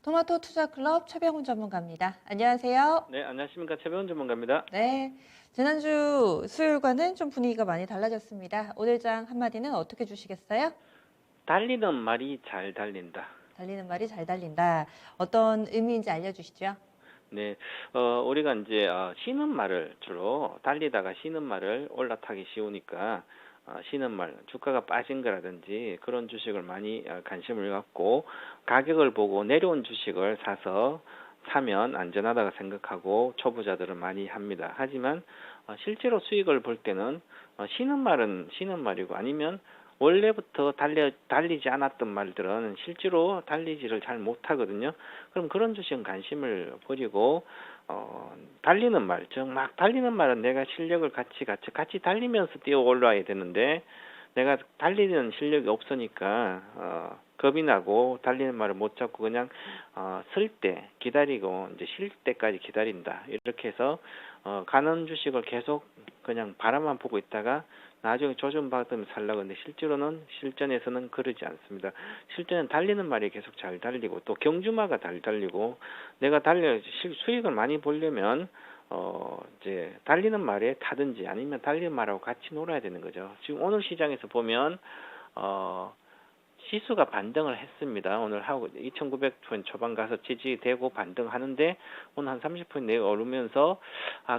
토마토 투자 클럽 최병훈 전문가입니다. 안녕하세요. 네, 안녕하십니까. 최배운 전문가입니다. 네. 지난주 수요일과는 좀 분위기가 많이 달라졌습니다. 오늘 장 한마디는 어떻게 주시겠어요? 달리는 말이 잘 달린다. 달리는 말이 잘 달린다. 어떤 의미인지 알려주시죠. 네, 우리가 이제 쉬는 말을 주로 달리다가 쉬는 말을 올라타기 쉬우니까 쉬는 말, 주가가 빠진 거라든지 그런 주식을 많이 관심을 갖고 가격을 보고 내려온 주식을 사면 안전하다고 생각하고 초보자들은 많이 합니다. 하지만 실제로 수익을 볼 때는 쉬는 말은 쉬는 말이고 아니면 원래부터 달리지 않았던 말들은 실제로 달리지를 잘 못하거든요. 그럼 그런 주식은 관심을 버리고 달리는 말, 즉 막 달리는 말은 내가 실력을 같이 달리면서 뛰어 올라와야 되는데 내가 달리는 실력이 없으니까 겁이 나고 달리는 말을 못 잡고 그냥 쓸 때 기다리고 이제 쉴 때까지 기다린다. 이렇게 해서 가는 주식을 계속 그냥 바라만 보고 있다가 나중에 조정받으면 살라고 하는데 실전에서는 그러지 않습니다. 실전은 달리는 말이 계속 잘 달리고 또 경주마가 잘 달리고 내가 수익을 많이 보려면 이제 달리는 말에 타든지 아니면 달리는 말하고 같이 놀아야 되는 거죠. 지금 오늘 시장에서 보면 지수가 반등을 했습니다. 오늘 하고 2,900포인트 초반 가서 지지되고 반등하는데 오늘 한 30포인트 내가 오르면서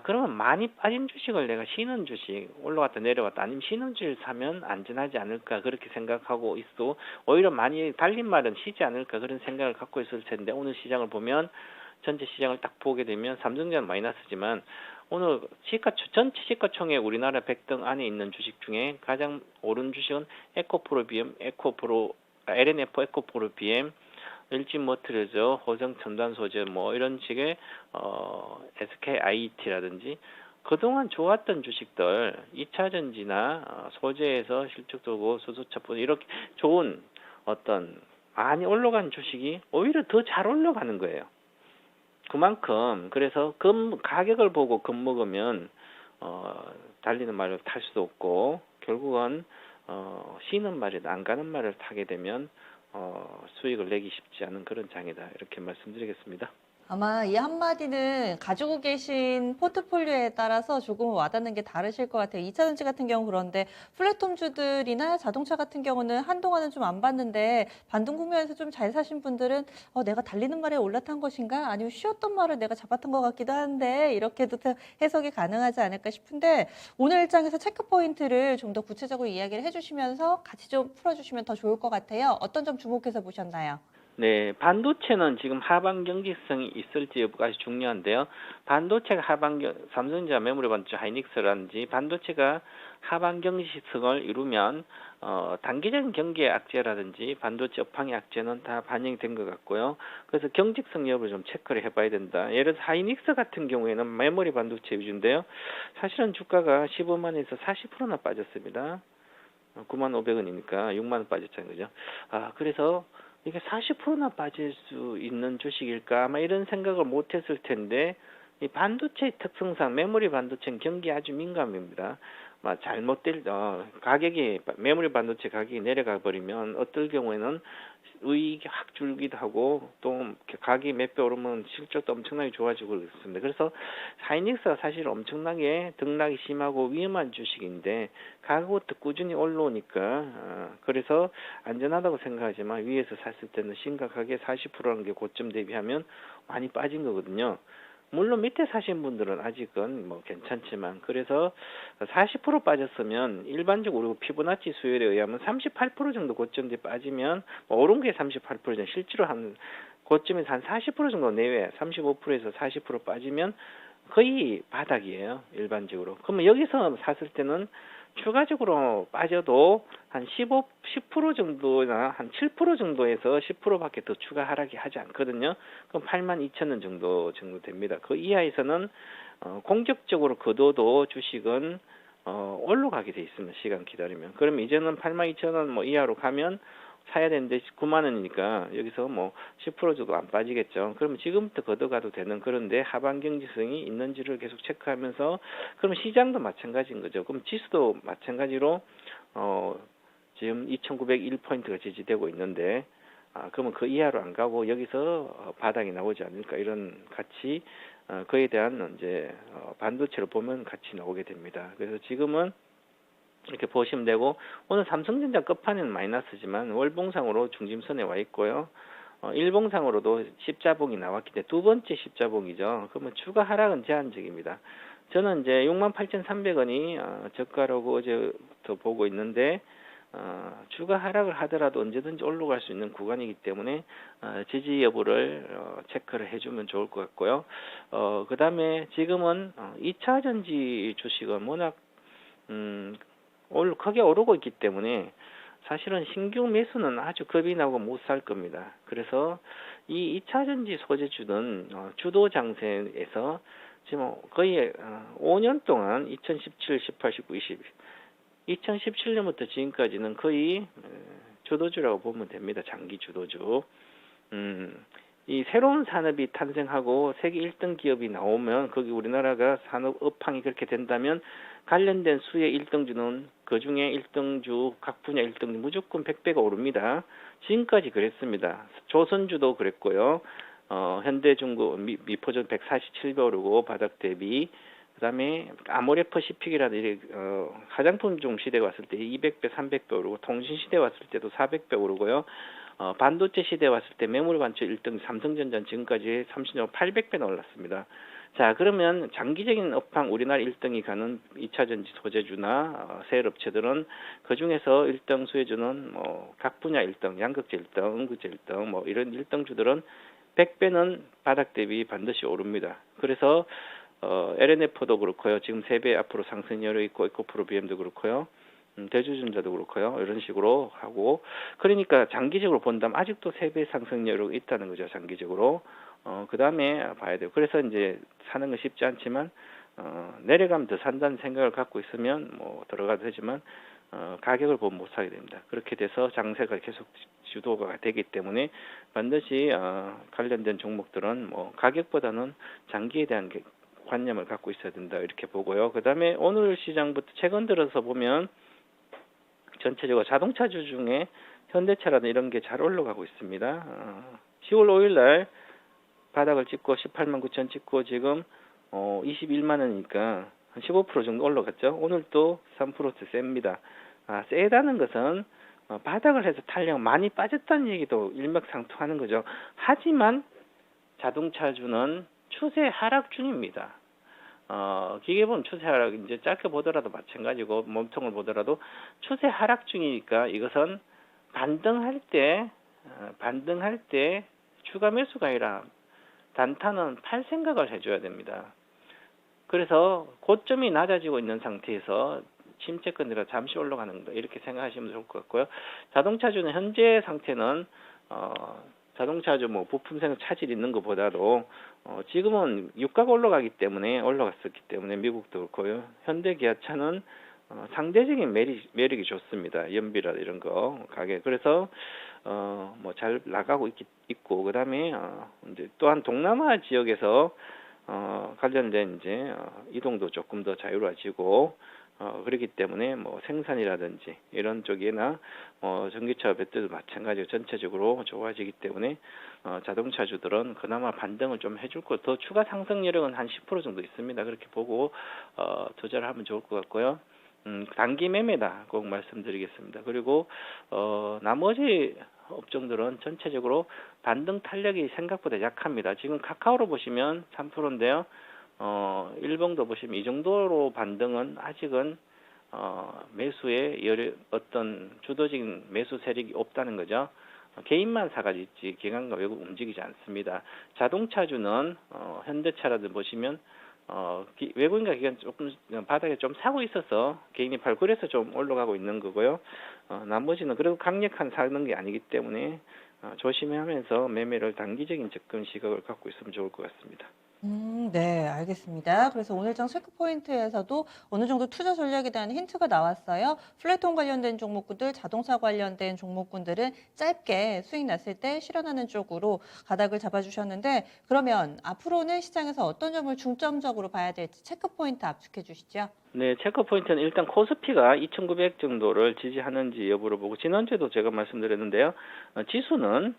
그러면 많이 빠진 주식을 내가 쉬는 주식 올라갔다 내려갔다 아니면 쉬는 주식 사면 안전하지 않을까 그렇게 생각하고 있어. 오히려 많이 달린 말은 쉬지 않을까 그런 생각을 갖고 있을 텐데 오늘 시장을 보면 전체 시장을 딱 보게 되면 삼성전자는 마이너스지만 오늘 전체 시가총액 우리나라 100등 안에 있는 주식 중에 가장 오른 주식은 에코프로비엠, LNF 에코프로비엠, LG모터즈, 호성첨단소재 뭐 이런 식의 SKIT라든지 그동안 좋았던 주식들 2차전지나 소재에서 실적도 수소차분 이렇게 좋은 어떤 많이 올라간 주식이 오히려 더 잘 올라가는 거예요. 그만큼 그래서 가격을 보고 겁먹으면 달리는 말을 탈 수도 없고 결국은 쉬는 말이나 안 가는 말을 타게 되면 수익을 내기 쉽지 않은 그런 장이다 이렇게 말씀드리겠습니다. 아마 이 한마디는 가지고 계신 포트폴리오에 따라서 조금 와닿는 게 다르실 것 같아요. 2차전지 같은 경우 그런데 플랫폼주들이나 자동차 같은 경우는 한동안은 좀 안 봤는데 반등 국면에서 좀 잘 사신 분들은 내가 달리는 말에 올라탄 것인가? 아니면 쉬었던 말을 내가 잡았던 것 같기도 한데 이렇게도 해석이 가능하지 않을까 싶은데 오늘 일장에서 체크 포인트를 좀 더 구체적으로 이야기를 해주시면서 같이 좀 풀어주시면 더 좋을 것 같아요. 어떤 점 주목해서 보셨나요? 네, 반도체는 지금 하방 경직성이 있을지 여부가 아주 중요한데요. 반도체가 삼성전자 메모리 반도체 하이닉스라든지 반도체가 하방 경직성을 이루면 단기적인 경기의 악재라든지 반도체 업황의 악재는 다 반영이 된 것 같고요. 그래서 경직성 여부를 좀 체크를 해봐야 된다. 예를 들어서 하이닉스 같은 경우에는 메모리 반도체 위주인데요. 사실은 주가가 15만에서 40%나 빠졌습니다. 95,500원이니까 6만원 빠졌잖아요. 그죠? 그래서 이게 40%나 빠질 수 있는 주식일까? 아마 이런 생각을 못 했을 텐데, 이 반도체 특성상 메모리 반도체는 경기에 아주 민감합니다. 메모리 반도체 가격이 내려가 버리면 어떨 경우에는 이익이 확 줄기도 하고 또 가격이 몇 배 오르면 실적도 엄청나게 좋아지고 그렇습니다. 그래서 하이닉스가 사실 엄청나게 등락이 심하고 위험한 주식인데 가격부터 꾸준히 올라오니까 그래서 안전하다고 생각하지만 위에서 샀을 때는 심각하게 40%라는 게 고점 대비하면 많이 빠진 거거든요. 물론 밑에 사신 분들은 아직은 뭐 괜찮지만 그래서 40% 빠졌으면 일반적으로 피보나치 수율에 의하면 38% 정도 고점대 빠지면 오른 게 38%죠. 실제로 한 고점에서 한 40% 정도 내외 35%에서 40% 빠지면 거의 바닥이에요. 일반적으로. 그러면 여기서 샀을 때는 추가적으로 빠져도 한 10% 정도나 한 7% 정도에서 10%밖에 더 추가 하락이 하지 않거든요. 그럼 82,000원 정도 됩니다. 그 이하에서는 공격적으로 거둬도 주식은 올라가게 돼 있습니다. 시간 기다리면. 그러면 이제는 82,000원 뭐 이하로 가면 사야 되는데 9만 원이니까 여기서 뭐 10% 정도 안 빠지겠죠. 그러면 지금부터 걷어가도 되는 그런데 하방 경직성이 있는지를 계속 체크하면서 그럼 시장도 마찬가지인 거죠. 그럼 지수도 마찬가지로 지금 2,901포인트가 지지되고 있는데 그러면 그 이하로 안 가고 여기서 바닥이 나오지 않을까 이런 같이 그에 대한 이제 반도체를 보면 같이 나오게 됩니다. 그래서 지금은 이렇게 보시면 되고 오늘 삼성전자 끝판에는 마이너스지만 월봉상으로 중심선에 와 있고요. 일봉상으로도 십자봉이 나왔기 때문에 두 번째 십자봉이죠. 그러면 추가 하락은 제한적입니다. 저는 이제 68,300원이 저가라고 어제부터 보고 있는데 추가 하락을 하더라도 언제든지 올라갈 수 있는 구간이기 때문에 지지 여부를 체크를 해주면 좋을 것 같고요. 그 다음에 지금은 2차 전지 주식은 워낙 크게 오르고 있기 때문에 사실은 신규 매수는 아주 겁이 나고 못 살 겁니다. 그래서 이 2차 전지 소재주는 주도 장세에서 지금 거의 5년 동안 2017, 18, 19, 20 2017년부터 지금까지는 거의 주도주라고 보면 됩니다. 장기 주도주. 이 새로운 산업이 탄생하고 세계 1등 기업이 나오면 거기 우리나라가 산업 업황이 그렇게 된다면 관련된 수의 1등주는 그 중에 1등주 각 분야 1등주 무조건 100배가 오릅니다. 지금까지 그랬습니다. 조선주도 그랬고요. 현대중공 미포전 147배 오르고 바닥 대비 그 다음에 아모레퍼시픽이라는 화장품 종 시대가 왔을 때 200배, 300배 오르고 통신 시대 왔을 때도 400배 오르고요. 반도체 시대 왔을 때 매물관철 1등 삼성전자는 지금까지 30년 800배나 올랐습니다. 자, 그러면 장기적인 업황 우리나라 1등이 가는 2차전지 소재주나 세일업체들은 그 중에서 1등 수혜주는 각 분야 1등, 양극재 1등, 음극재 1등 이런 1등주들은 100배는 바닥 대비 반드시 오릅니다. 그래서 LNF도 그렇고요. 지금 3배 앞으로 상승 여력 있고 에코프로 BM도 그렇고요. 대주전자도 그렇고요. 이런 식으로 하고 그러니까 장기적으로 본다면 아직도 3배 상승 여력이 있다는 거죠. 장기적으로. 그 다음에 봐야 돼요. 그래서 이제 사는 건 쉽지 않지만 내려가면 더 산다는 생각을 갖고 있으면 들어가도 되지만 가격을 보면 못 사게 됩니다. 그렇게 돼서 장세가 계속 주도가 되기 때문에 반드시 관련된 종목들은 가격보다는 장기에 대한 관념을 갖고 있어야 된다 이렇게 보고요. 그 다음에 오늘 시장부터 최근 들어서 보면 전체적으로 자동차주 중에 현대차라든 이런 게 잘 올라가고 있습니다. 10월 5일 날 바닥을 찍고 18만 9천 찍고 지금 21만 원이니까 한 15% 정도 올라갔죠. 오늘 또 3%째 셉니다. 세다는 것은 바닥을 해서 탄력 많이 빠졌다는 얘기도 일맥상통하는 거죠. 하지만 자동차주는 추세 하락 중입니다. 기계 보면 추세 하락 이제 짧게 보더라도 마찬가지고 몸통을 보더라도 추세 하락 중이니까 이것은 반등할 때 추가 매수가 아니라 단타는 팔 생각을 해줘야 됩니다. 그래서 고점이 낮아지고 있는 상태에서 침체권이라 잠시 올라가는 거 이렇게 생각하시면 좋을 것 같고요. 자동차주는 현재 상태는 자동차주 부품 생산 차질 있는 것보다도 지금은 유가가 올라갔었기 때문에 미국도 그렇고요. 현대 기아차는 상대적인 매력이 좋습니다. 연비라 이런 거 가격. 그래서 잘 나가고 있고 그다음에 이제 또한 동남아 지역에서 관련된 이제 이동도 조금 더 자유로워지고 그렇기 때문에 생산이라든지 이런 쪽이나 전기차 배터리도 마찬가지로 전체적으로 좋아지기 때문에 자동차주들은 그나마 반등을 좀 해줄 것, 더 추가 상승 여력은 한 10% 정도 있습니다. 그렇게 보고 투자를 하면 좋을 것 같고요. 단기 매매다 꼭 말씀드리겠습니다. 그리고 나머지 업종들은 전체적으로 반등 탄력이 생각보다 약합니다. 지금 카카오로 보시면 3%인데요. 일봉도 보시면 이 정도로 반등은 아직은 매수에 어떤 주도적인 매수 세력이 없다는 거죠. 개인만 사가지 있지 기관과 외국 움직이지 않습니다. 자동차주는 현대차라도 보시면 외국인과 기관 조금 바닥에 좀 사고 있어서 개인이 팔고 그래서 좀 올라가고 있는 거고요. 나머지는 그래도 강력한 사는 게 아니기 때문에 조심하면서 매매를 단기적인 접근 시각을 갖고 있으면 좋을 것 같습니다. 네, 알겠습니다. 그래서 오늘장 체크포인트에서도 어느 정도 투자 전략에 대한 힌트가 나왔어요. 플랫폼 관련된 종목군들, 자동차 관련된 종목군들은 짧게 수익 났을 때 실현하는 쪽으로 가닥을 잡아주셨는데 그러면 앞으로는 시장에서 어떤 점을 중점적으로 봐야 될지 체크포인트 압축해 주시죠. 네, 체크 포인트는 일단 코스피가 2,900 정도를 지지하는지 여부를 보고 지난주에도 제가 말씀드렸는데요. 지수는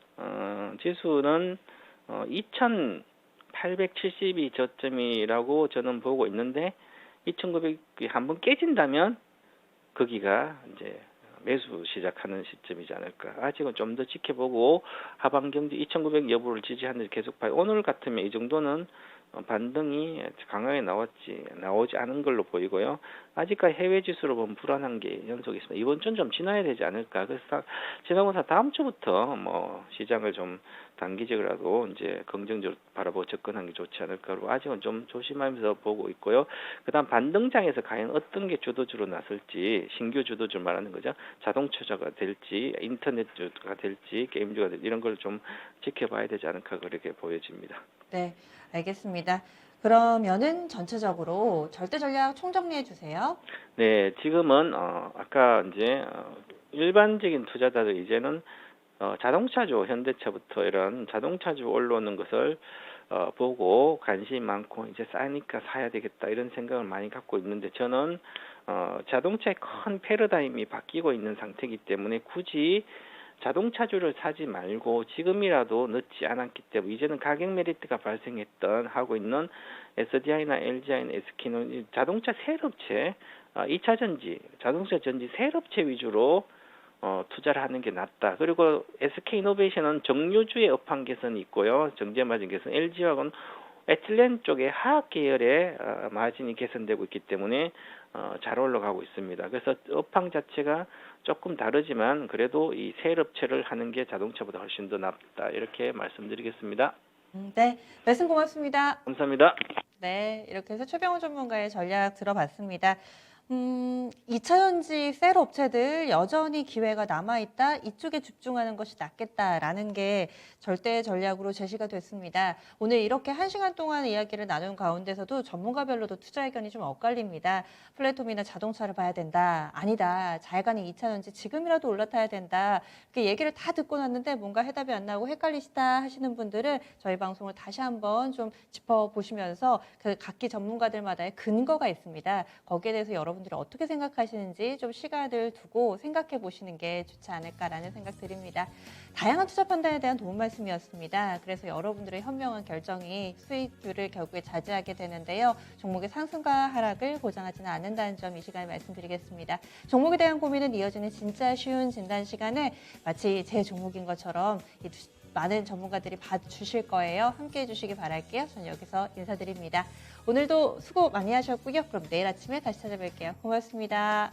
2,872 저점이라고 저는 보고 있는데 2,900이 한번 깨진다면 거기가 이제 매수 시작하는 시점이지 않을까. 아직은 좀 더 지켜보고 하방 경지 2,900 여부를 지지하는지 계속 봐요. 오늘 같으면 이 정도는 반등이 강하게 나오지 않은 걸로 보이고요. 아직까지 해외 지수로 보면 불안한 게 연속이 있습니다. 이번 주는 좀 지나야 되지 않을까. 그래서 지나고서 다음 주부터 뭐 시장을 좀 단기적으로라도 이제 긍정적으로 바라보고 접근하는 게 좋지 않을까. 그리고 아직은 좀 조심하면서 보고 있고요. 그다음 반등장에서 과연 어떤 게 주도주로 나설지, 신규 주도주 말하는 거죠. 자동차가 될지, 인터넷주가 될지, 게임주가 될지 이런 걸 좀 지켜봐야 되지 않을까 그렇게 보여집니다. 네, 알겠습니다. 그러면은 전체적으로 절대 전략 총정리해 주세요. 네, 지금은 아까 이제 일반적인 투자자들 이제는 자동차주 현대차부터 이런 자동차주 올라오는 것을 보고 관심이 많고 이제 싸니까 사야 되겠다 이런 생각을 많이 갖고 있는데 저는 자동차의 큰 패러다임이 바뀌고 있는 상태이기 때문에 굳이 자동차주를 사지 말고 지금이라도 늦지 않았기 때문에 이제는 가격 메리트가 발생했던 하고 있는 SDI나 LGI나 SK는 자동차 세일업체, 2차 전지, 자동차 전지 세일업체 위주로 투자를 하는 게 낫다. 그리고 SK이노베이션은 정유주의 업황 개선이 있고요. 정제 마진 개선, LG화학은 에틸렌 쪽에 화학 계열의 마진이 개선되고 있기 때문에 잘 올라가고 있습니다. 그래서 업황 자체가 조금 다르지만 그래도 이 세일업체를 하는 게 자동차보다 훨씬 더 낫다. 이렇게 말씀드리겠습니다. 네, 말씀 고맙습니다. 감사합니다. 네, 이렇게 해서 최병훈 전문가의 전략 들어봤습니다. 2차 전지 셀 업체들 여전히 기회가 남아있다. 이쪽에 집중하는 것이 낫겠다라는 게 절대 전략으로 제시가 됐습니다. 오늘 이렇게 1시간 동안 이야기를 나눈 가운데서도 전문가별로도 투자 의견이 좀 엇갈립니다. 플랫폼이나 자동차를 봐야 된다. 아니다. 잘 가는 2차 전지 지금이라도 올라타야 된다. 이렇게 얘기를 다 듣고 났는데 뭔가 해답이 안 나오고 헷갈리시다 하시는 분들은 저희 방송을 다시 한번 좀 짚어보시면서 그 각기 전문가들마다의 근거가 있습니다. 거기에 대해서 여러분들이 어떻게 생각하시는지 좀 시간을 두고 생각해 보시는 게 좋지 않을까라는 생각 드립니다. 다양한 투자 판단에 대한 도움 말씀이었습니다. 그래서 여러분들의 현명한 결정이 수익률을 결국에 차지하게 되는데요. 종목의 상승과 하락을 보장하지는 않는다는 점 이 시간에 말씀드리겠습니다. 종목에 대한 고민은 이어지는 진짜 쉬운 진단 시간에 마치 제 종목인 것처럼 많은 전문가들이 봐주실 거예요. 함께해 주시기 바랄게요. 저는 여기서 인사드립니다. 오늘도 수고 많이 하셨고요. 그럼 내일 아침에 다시 찾아뵐게요. 고맙습니다.